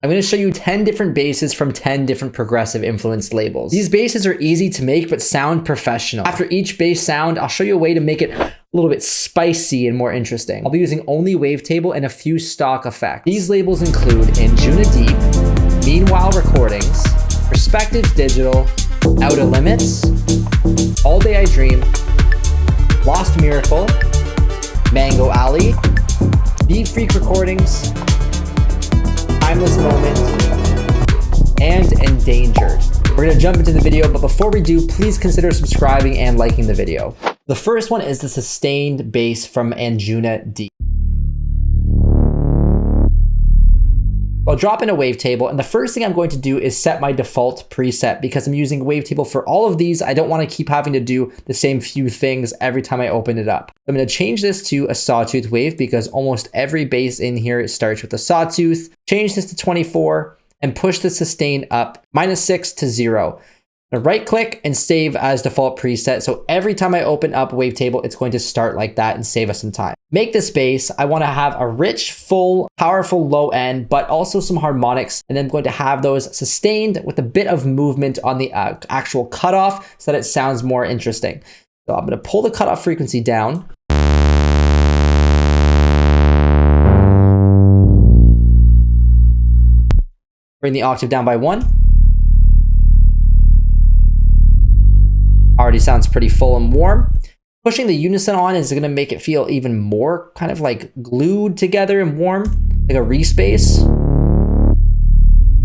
I'm going to show you 10 different basses from 10 different progressive influenced labels. These basses are easy to make but sound professional. After each bass sound, I'll show you a way to make it a little bit spicy and more interesting. I'll be using only wavetable and a few stock effects. These labels include Anjuna Deep, Meanwhile Recordings, Perspectives Digital, Outta Limits, All Day I Dream, Lost Miracle, Mango Alley, Beatfreak Recordings, Timeless Moment, and Endangered. We're gonna jump into the video, but before we do, please consider subscribing and liking the video. The first one is the sustained bass from Anjuna Deep. I'll drop in a wavetable, and the first thing I'm going to do is set my default preset because I'm using wavetable for all of these. I don't want to keep having to do the same few things every time I open it up. I'm going to change this to a sawtooth wave because almost every bass in here starts with a sawtooth. Change this to 24 and push the sustain up -6 to 0. Right click and save as default preset. So every time I open up wavetable, it's going to start like that and save us some time. Make this bass. I want to have a rich, full, powerful low end, but also some harmonics. And then I'm going to have those sustained with a bit of movement on the actual cutoff so that it sounds more interesting. So I'm going to pull the cutoff frequency down. Bring the octave down by 1. Already sounds pretty full and warm. Pushing the unison on is going to make it feel even more kind of like glued together and warm, like a respace.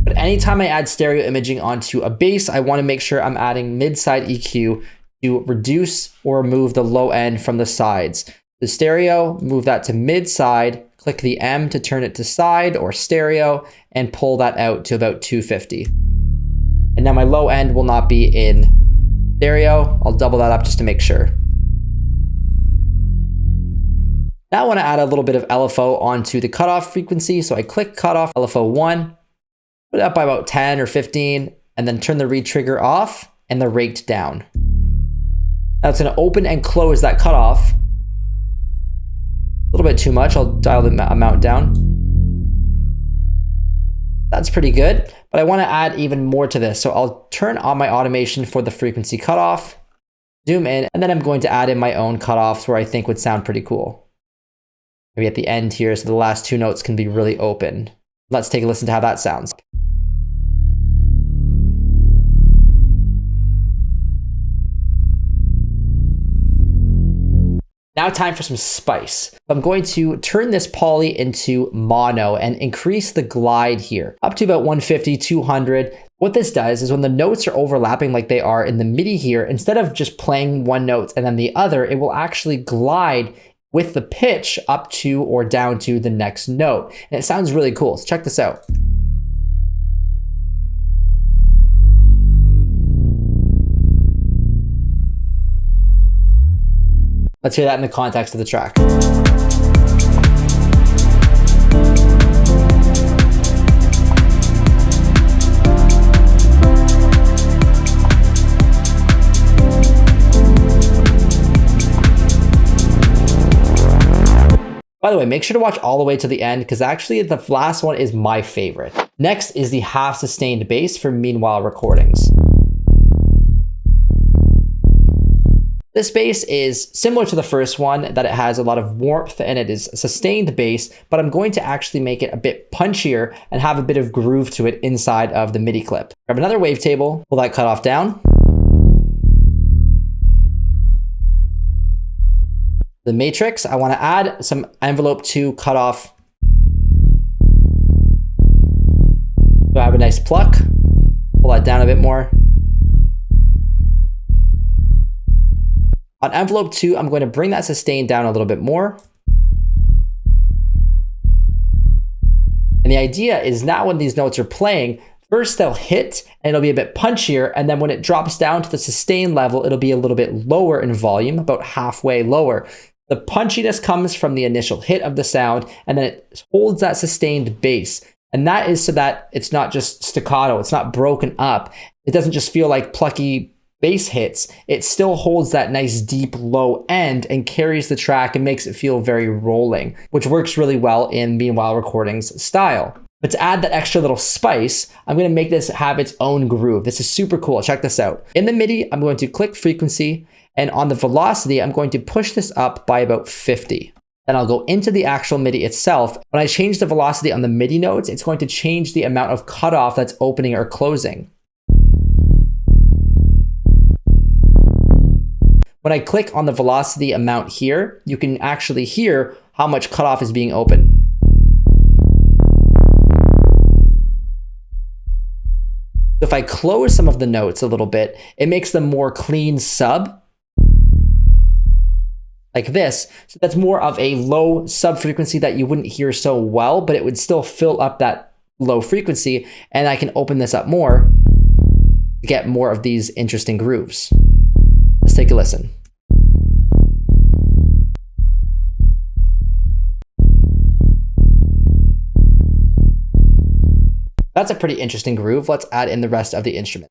But anytime I add stereo imaging onto a bass, I want to make sure I'm adding mid-side EQ to reduce or remove the low end from the sides. The stereo, move that to mid-side, click the M to turn it to side or stereo, and pull that out to about 250. And now my low end will not be in stereo. I'll double that up just to make sure. Now I want to add a little bit of LFO onto the cutoff frequency. So I click cutoff LFO 1, put it up by about 10 or 15, and then turn the retrigger off and the rate down. Now it's going to open and close that cutoff. A little bit too much. I'll dial the amount down. That's pretty good, but I want to add even more to this. So I'll turn on my automation for the frequency cutoff, zoom in, and then I'm going to add in my own cutoffs where I think would sound pretty cool. Maybe at the end here, so the last two notes can be really open. Let's take a listen to how that sounds. Now time for some spice. I'm going to turn this poly into mono and increase the glide here up to about 150, 200. What this does is when the notes are overlapping like they are in the MIDI here, instead of just playing one note and then the other, it will actually glide with the pitch up to or down to the next note. And it sounds really cool. So check this out. Let's hear that in the context of the track. By the way, make sure to watch all the way to the end because actually the last one is my favorite. Next is the half sustained bass for Meanwhile Recordings. This bass is similar to the first one, that it has a lot of warmth and it is a sustained bass, but I'm going to actually make it a bit punchier and have a bit of groove to it inside of the MIDI clip. Grab another wavetable, pull that cutoff down. The matrix, I want to add some envelope to cutoff. So I have a nice pluck, pull that down a bit more. On envelope 2, I'm going to bring that sustain down a little bit more. And the idea is now when these notes are playing, first they'll hit and it'll be a bit punchier. And then when it drops down to the sustain level, it'll be a little bit lower in volume, about halfway lower. The punchiness comes from the initial hit of the sound, and then it holds that sustained bass. And that is so that it's not just staccato, it's not broken up. It doesn't just feel like plucky bass hits. It still holds that nice deep low end and carries the track and makes it feel very rolling, which works really well in Meanwhile Recordings style. But to add that extra little spice, I'm going to make this have its own groove. This is super cool. Check this out. In the MIDI, I'm going to click frequency, and on the velocity, I'm going to push this up by about 50. Then I'll go into the actual MIDI itself. When I change the velocity on the MIDI notes, it's going to change the amount of cutoff that's opening or closing. When I click on the velocity amount here, you can actually hear how much cutoff is being open. If I close some of the notes a little bit, it makes them more clean sub, like this. So that's more of a low sub frequency that you wouldn't hear so well, but it would still fill up that low frequency. And I can open this up more to get more of these interesting grooves. Let's take a listen. That's a pretty interesting groove. Let's add in the rest of the instrument.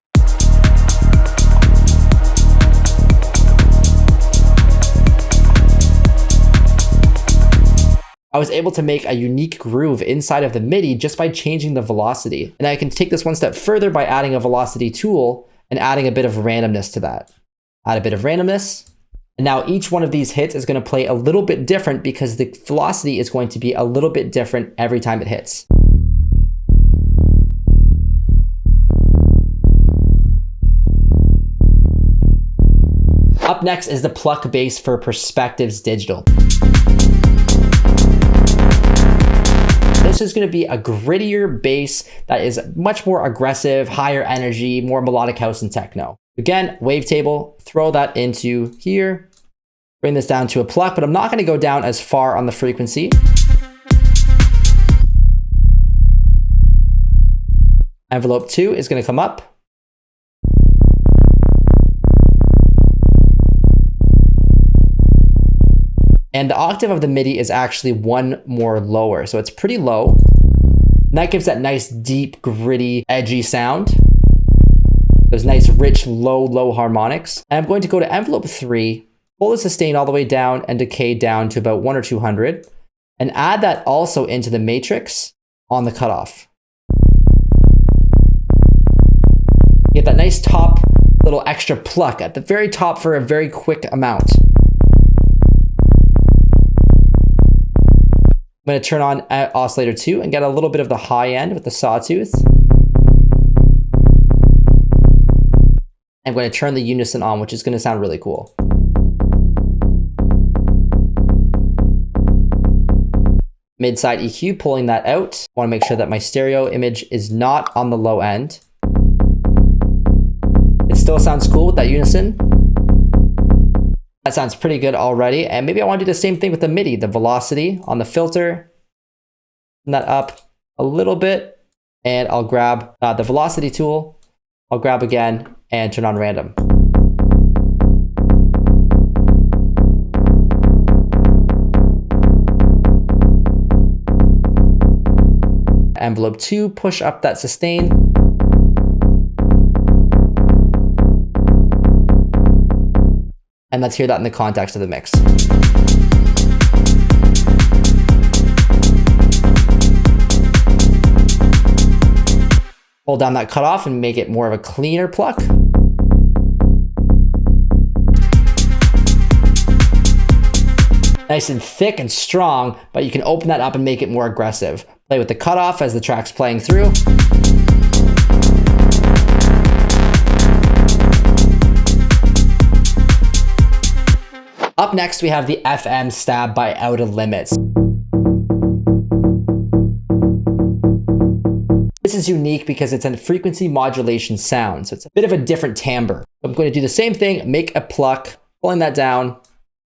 I was able to make a unique groove inside of the MIDI just by changing the velocity. And I can take this one step further by adding a velocity tool and adding a bit of randomness to that. Add a bit of randomness. And now each one of these hits is going to play a little bit different because the velocity is going to be a little bit different every time it hits. Up next is the Pluck bass for Perspectives Digital. This is going to be a grittier bass that is much more aggressive, higher energy, more melodic house and techno. Again, wavetable, throw that into here, bring this down to a Pluck, but I'm not going to go down as far on the frequency. Envelope 2 is going to come up. And the octave of the MIDI is actually one more lower, so it's pretty low. And that gives that nice, deep, gritty, edgy sound. Those nice, rich, low harmonics. And I'm going to go to envelope 3, pull the sustain all the way down and decay down to about 1 or 200, and add that also into the matrix on the cutoff. You get that nice top little extra pluck at the very top for a very quick amount. I'm going to turn on oscillator 2 and get a little bit of the high end with the sawtooth. I'm going to turn the unison on, which is going to sound really cool. Mid-side EQ, pulling that out. I want to make sure that my stereo image is not on the low end. It still sounds cool with that unison. That sounds pretty good already. And maybe I want to do the same thing with the MIDI, the velocity on the filter. Turn that up a little bit. And I'll grab the velocity tool. I'll grab again and turn on random. Envelope 2, push up that sustain. And let's hear that in the context of the mix. Hold down that cutoff and make it more of a cleaner pluck. Nice and thick and strong, but you can open that up and make it more aggressive. Play with the cutoff as the track's playing through. Up next, we have the FM Stab by Outta Limits. This is unique because it's a frequency modulation sound, so it's a bit of a different timbre. I'm going to do the same thing, make a pluck, pulling that down,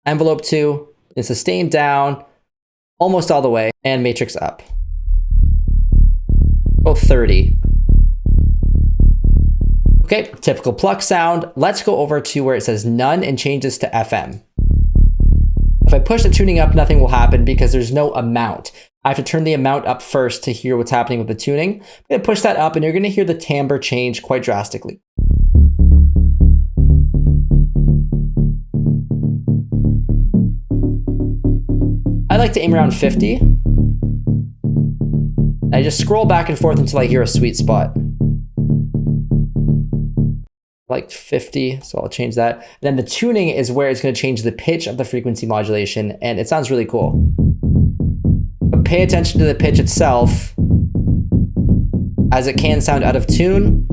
envelope 2, and sustain down, almost all the way, and matrix up. Go 30. Okay, typical pluck sound. Let's go over to where it says none and change this to FM. If I push the tuning up, nothing will happen because there's no amount. I have to turn the amount up first to hear what's happening with the tuning. I'm going to push that up and you're going to hear the timbre change quite drastically. I like to aim around 50. I just scroll back and forth until I hear a sweet spot. Like 50, so I'll change that. And then the tuning is where it's going to change the pitch of the frequency modulation, and it sounds really cool. But pay attention to the pitch itself, as it can sound out of tune.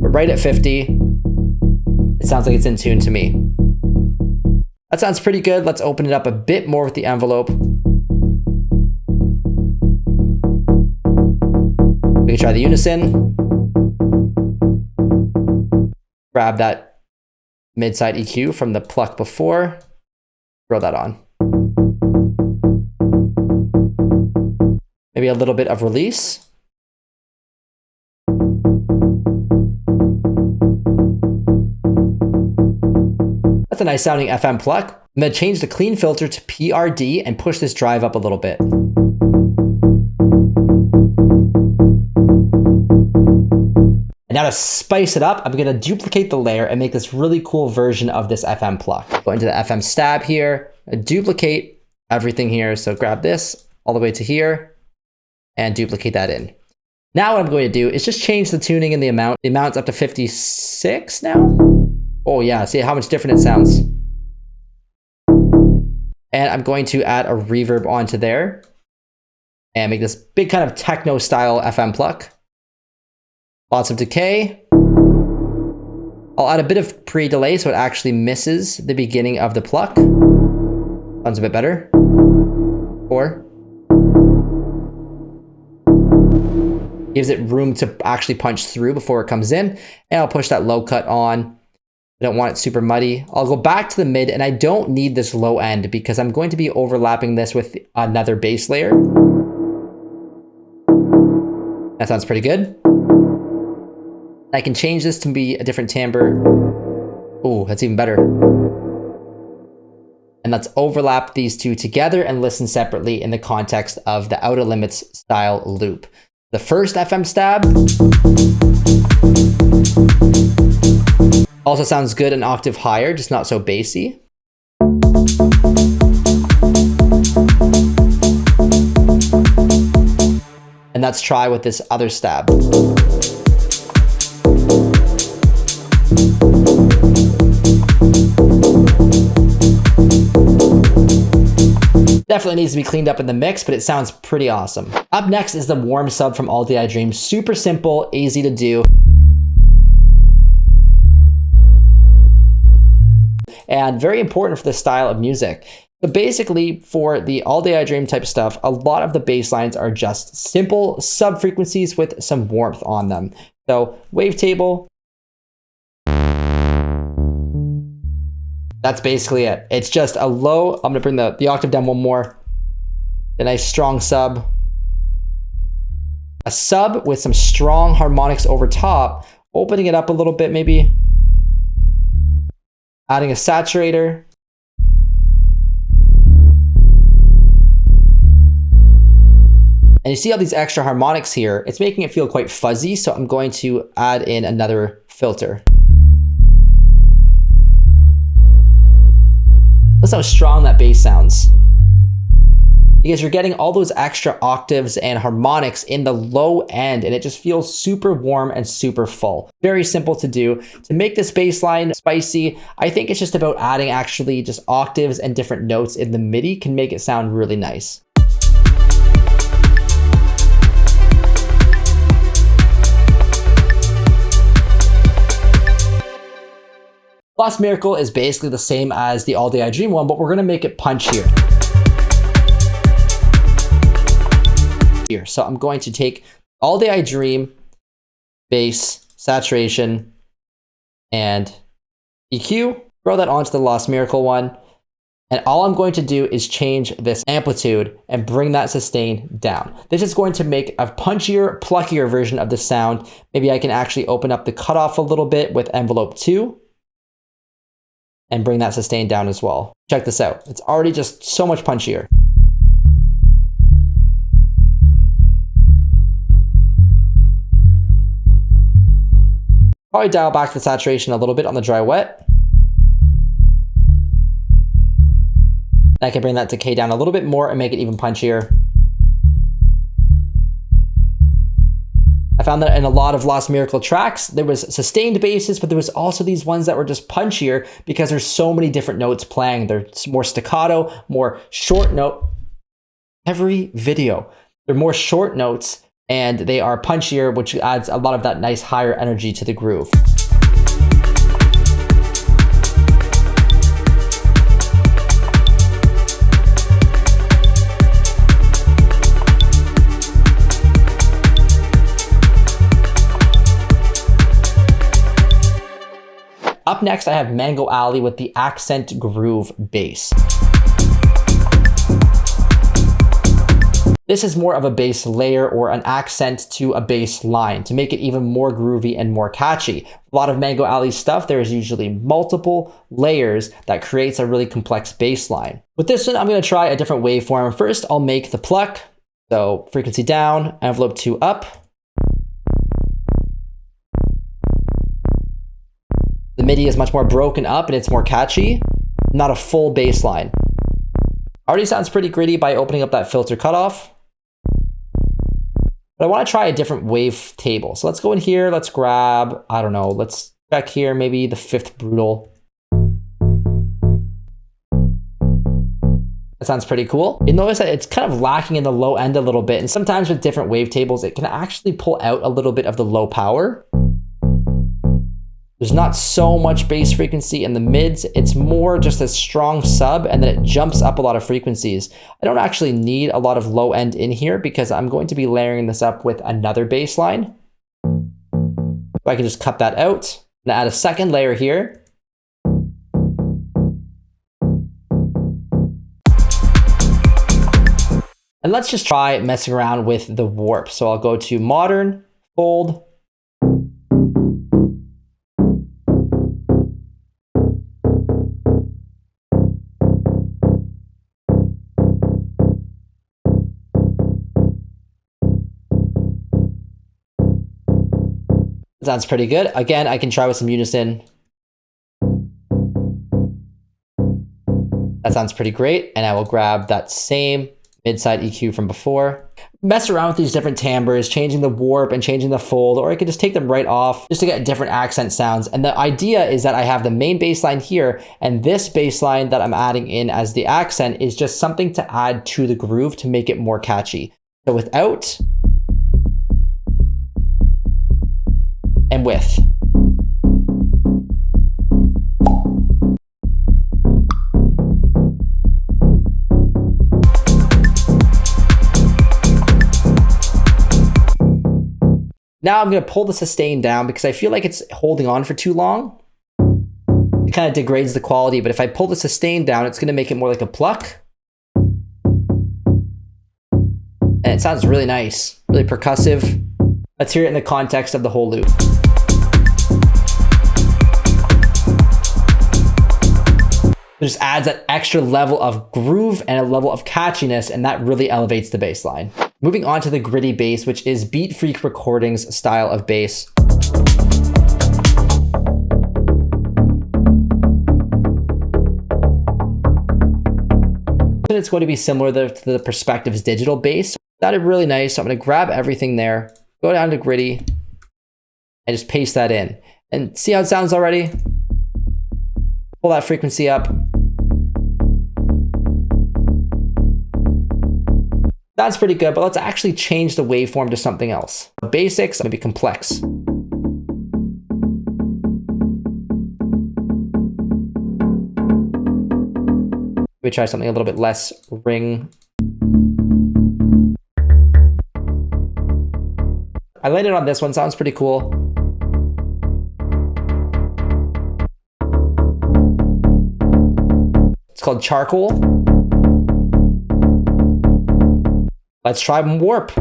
But right at 50, it sounds like it's in tune to me. That sounds pretty good. Let's open it up a bit more with the envelope. We can try the unison. Grab that mid-side EQ from the Pluck before, throw that on. Maybe a little bit of release. That's a nice sounding FM Pluck. I'm going to change the clean filter to PRD and push this drive up a little bit. And now to spice it up, I'm going to duplicate the layer and make this really cool version of this FM Pluck. Go into the FM stab here, duplicate everything here. So grab this all the way to here and duplicate that in. Now what I'm going to do is just change the tuning and the amount. The amount's up to 56 now. Oh yeah, see how much different it sounds. And I'm going to add a reverb onto there and make this big kind of techno style FM Pluck. Lots of decay. I'll add a bit of pre-delay so it actually misses the beginning of the Pluck. Sounds a bit better. Or gives it room to actually punch through before it comes in. And I'll push that low cut on. I don't want it super muddy. I'll go back to the mid, and I don't need this low end because I'm going to be overlapping this with another bass layer. That sounds pretty good. I can change this to be a different timbre. Oh, that's even better. And let's overlap these two together and listen separately in the context of the Outta Limits style loop. The first FM stab also sounds good an octave higher, just not so bassy. And let's try with this other stab. Definitely needs to be cleaned up in the mix, but it sounds pretty awesome. Up next is the warm sub from All Day I Dream. Super simple, easy to do. And very important for this style of music. But basically, for the All Day I Dream type stuff, a lot of the bass lines are just simple sub frequencies with some warmth on them. So wavetable. That's basically it. It's just a low, I'm gonna bring the octave down one more. A nice strong sub. A sub with some strong harmonics over top, opening it up a little bit maybe. Adding a saturator. And you see all these extra harmonics here. It's making it feel quite fuzzy, so I'm going to add in another filter. Listen how strong that bass sounds. Because you're getting all those extra octaves and harmonics in the low end, and it just feels super warm and super full. Very simple to do. To make this bass line spicy, I think it's just about adding actually just octaves and different notes in the MIDI can make it sound really nice. Lost Miracle is basically the same as the All Day I Dream one, but we're gonna make it punchier. So I'm going to take All Day I Dream, bass, saturation, and EQ, throw that onto the Lost Miracle one, and all I'm going to do is change this amplitude and bring that sustain down. This is going to make a punchier, pluckier version of the sound. Maybe I can actually open up the cutoff a little bit with envelope 2. And bring that sustain down as well. Check this out. It's already just so much punchier. Probably dial back the saturation a little bit on the dry wet. I can bring that decay down a little bit more and make it even punchier. I found that in a lot of Lost Miracle tracks, there was sustained basses, but there was also these ones that were just punchier because there's so many different notes playing. There's more staccato, more short note. Every video, they're more short notes and they are punchier, which adds a lot of that nice higher energy to the groove. Up next, I have Mango Alley with the Accent Groove bass. This is more of a bass layer or an accent to a bass line to make it even more groovy and more catchy. A lot of Mango Alley stuff, there is usually multiple layers that creates a really complex bass line. With this one, I'm going to try a different waveform. First, I'll make the pluck. So frequency down, envelope 2 up. The MIDI is much more broken up and it's more catchy, not a full bass line. Already sounds pretty gritty by opening up that filter cutoff. But I want to try a different wave table. So let's go in here, let's grab, I don't know, let's check here, maybe the 5th brutal. That sounds pretty cool. You notice that it's kind of lacking in the low end a little bit, and sometimes with different wavetables, it can actually pull out a little bit of the low power. There's not so much bass frequency in the mids. It's more just a strong sub and then it jumps up a lot of frequencies. I don't actually need a lot of low end in here because I'm going to be layering this up with another bass line. So I can just cut that out and add a second layer here. And let's just try messing around with the warp. So I'll go to modern, fold, sounds pretty good. Again, I can try with some unison. That sounds pretty great. And I will grab that same mid-side EQ from before. Mess around with these different timbres, changing the warp and changing the fold, or I could just take them right off just to get different accent sounds. And the idea is that I have the main bass line here, and this bass line that I'm adding in as the accent is just something to add to the groove to make it more catchy. So without and with. Now I'm going to pull the sustain down because I feel like it's holding on for too long. It kind of degrades the quality, but if I pull the sustain down, it's going to make it more like a pluck. And it sounds really nice, really percussive. Let's hear it in the context of the whole loop. It just adds that extra level of groove and a level of catchiness, and that really elevates the bass line. Moving on to the gritty bass, which is Beatfreak Recordings style of bass. It's going to be similar to the Perspectives digital bass. That is really nice. So I'm going to grab everything there, go down to gritty, and just paste that in. And see how it sounds already? Pull that frequency up. That's pretty good, but let's actually change the waveform to something else. Basics, maybe complex. Maybe try something a little bit less ring. I landed on this one, sounds pretty cool. It's called Charcoal. Let's try warp.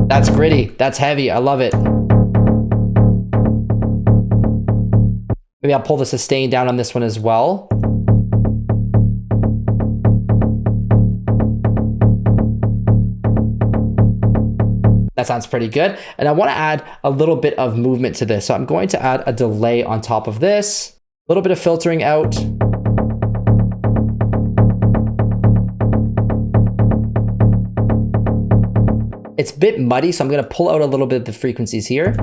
That's gritty, that's heavy, I love it. Maybe I'll pull the sustain down on this one as well. That sounds pretty good. And I want to add a little bit of movement to this. So I'm going to add a delay on top of this, a little bit of filtering out. It's a bit muddy, so I'm going to pull out a little bit of the frequencies here.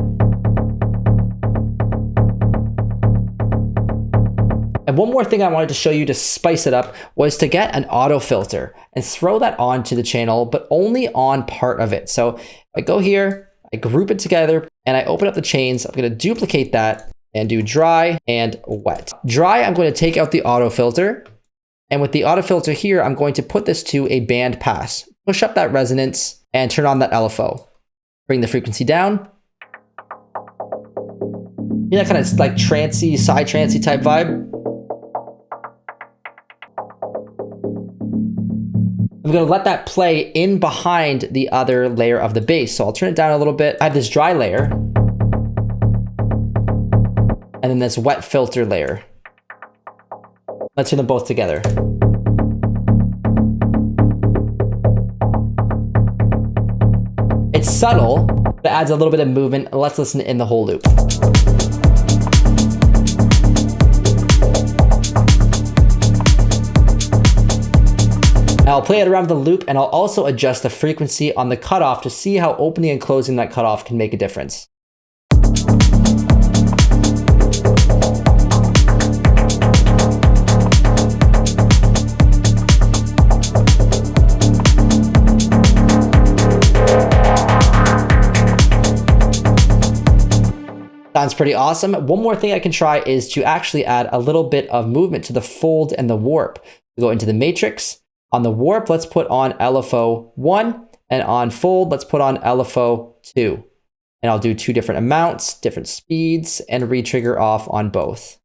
And one more thing I wanted to show you to spice it up was to get an auto filter and throw that onto the channel, but only on part of it. So I go here, I group it together, and I open up the chains. I'm going to duplicate that and do dry and wet. Dry, I'm going to take out the auto filter. And with the auto filter here, I'm going to put this to a band pass. Push up that resonance and turn on that LFO. Bring the frequency down. You know, kind of like trancey, psy-trancey type vibe. I'm going to let that play in behind the other layer of the bass. So I'll turn it down a little bit. I have this dry layer. And then this wet filter layer. Let's turn them both together. It's subtle, but adds a little bit of movement. Let's listen in the whole loop. I'll play it around the loop, and I'll also adjust the frequency on the cutoff to see how opening and closing that cutoff can make a difference. Sounds pretty awesome. One more thing I can try is to actually add a little bit of movement to the fold and the warp. We go into the matrix. On the warp, let's put on LFO 1, and on fold, let's put on LFO 2. And I'll do 2 different amounts, different speeds, and retrigger off on both.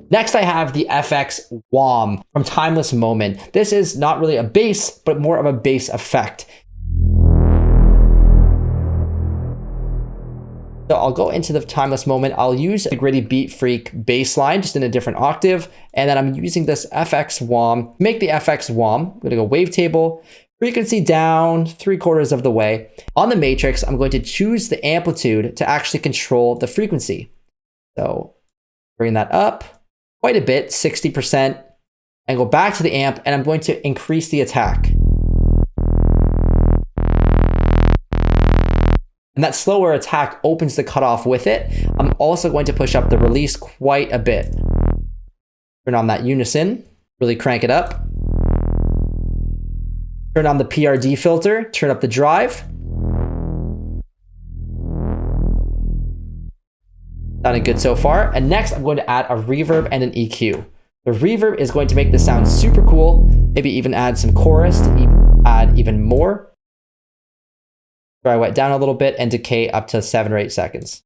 Next, I have the FX WOM from Timeless Moment. This is not really a bass, but more of a bass effect. So I'll go into the Timeless Moment. I'll use a gritty Beatfreak bass line, just in a different octave. And then I'm using this FX WOM. Make the FX WOM. I'm gonna go wavetable, frequency down 3/4 of the way. On the matrix, I'm going to choose the amplitude to actually control the frequency. So bring that up quite a bit, 60%, and go back to the amp, and I'm going to increase the attack. And that slower attack opens the cutoff with it. I'm also going to push up the release quite a bit. Turn on that unison, really crank it up. Turn on the PRD filter, turn up the drive. Sounding good so far. And next, I'm going to add a reverb and an EQ. The reverb is going to make this sound super cool. Maybe even add some chorus to add even more. Dry wet down a little bit and decay up to 7 or 8 seconds.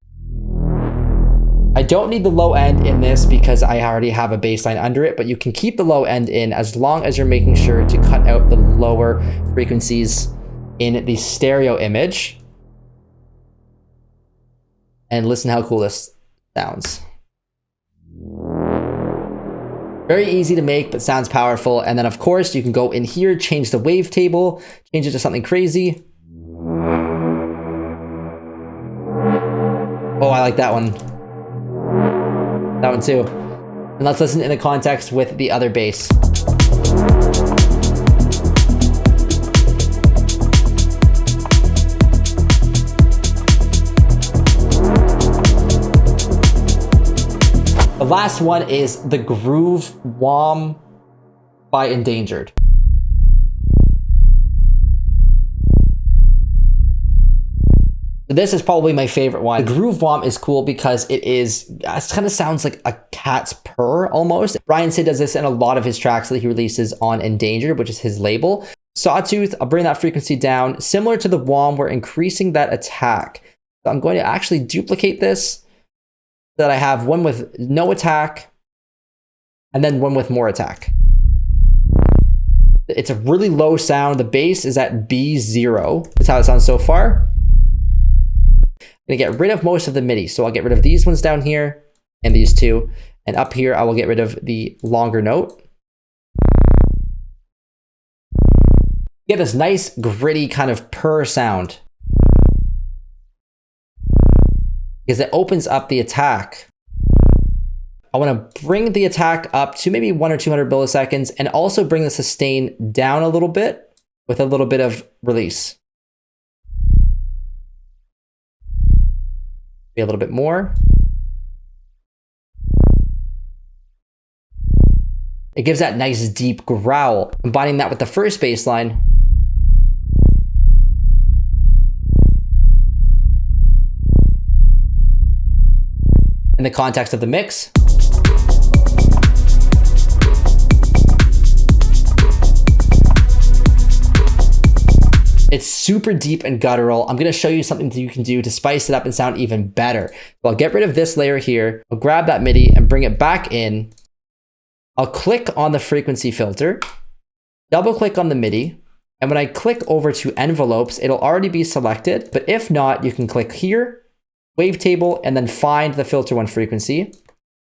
I don't need the low end in this because I already have a bass line under it, but you can keep the low end in as long as you're making sure to cut out the lower frequencies in the stereo image. And listen how cool this sounds. Very easy to make, but sounds powerful. And then of course you can go in here, change the wavetable, change it to something crazy. Oh, I like that one. That one too. And let's listen in the context with the other bass. The last one is the Groove WOM by Endangered. This is probably my favorite one. The Groove WOM is cool because it kind of sounds like a cat's purr almost. Brian Sid does this in a lot of his tracks that he releases on Endangered, which is his label. Sawtooth, I'll bring that frequency down. Similar to the WOM, we're increasing that attack. So I'm going to actually duplicate this so that I have one with no attack and then one with more attack. It's a really low sound. The bass is at B0. That's how it sounds so far. I'm gonna get rid of most of the MIDI. So I'll get rid of these ones down here and these two. And up here, I will get rid of the longer note. Get this nice, gritty kind of purr sound. Because it opens up the attack. I want to bring the attack up to maybe 100 or 200 milliseconds and also bring the sustain down a little bit with a little bit of release. Be a little bit more. It gives that nice deep growl. Combining that with the first bass line. In the context of the mix. It's super deep and guttural. I'm going to show you something that you can do to spice it up and sound even better. So I'll get rid of this layer here. I'll grab that MIDI and bring it back in. I'll click on the frequency filter, double click on the MIDI. And when I click over to envelopes, it'll already be selected. But if not, you can click here, wavetable, and then find the filter one frequency.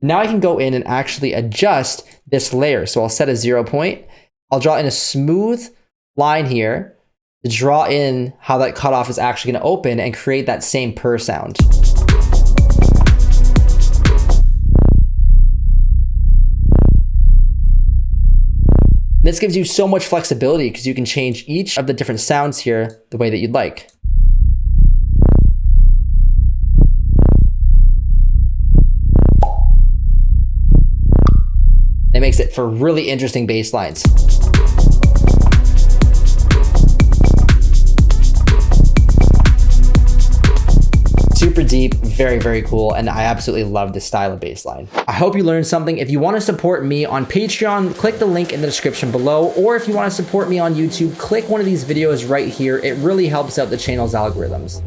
Now I can go in and actually adjust this layer. So I'll set a 0 point. I'll draw in a smooth line here to draw in how that cutoff is actually going to open and create that same purr sound. This gives you so much flexibility because you can change each of the different sounds here the way that you'd like. It makes it for really interesting bass lines. Super deep, very, very cool, and I absolutely love this style of bass line. I hope you learned something. If you want to support me on Patreon, click the link in the description below, or if you want to support me on YouTube, click one of these videos right here. It really helps out the channel's algorithms.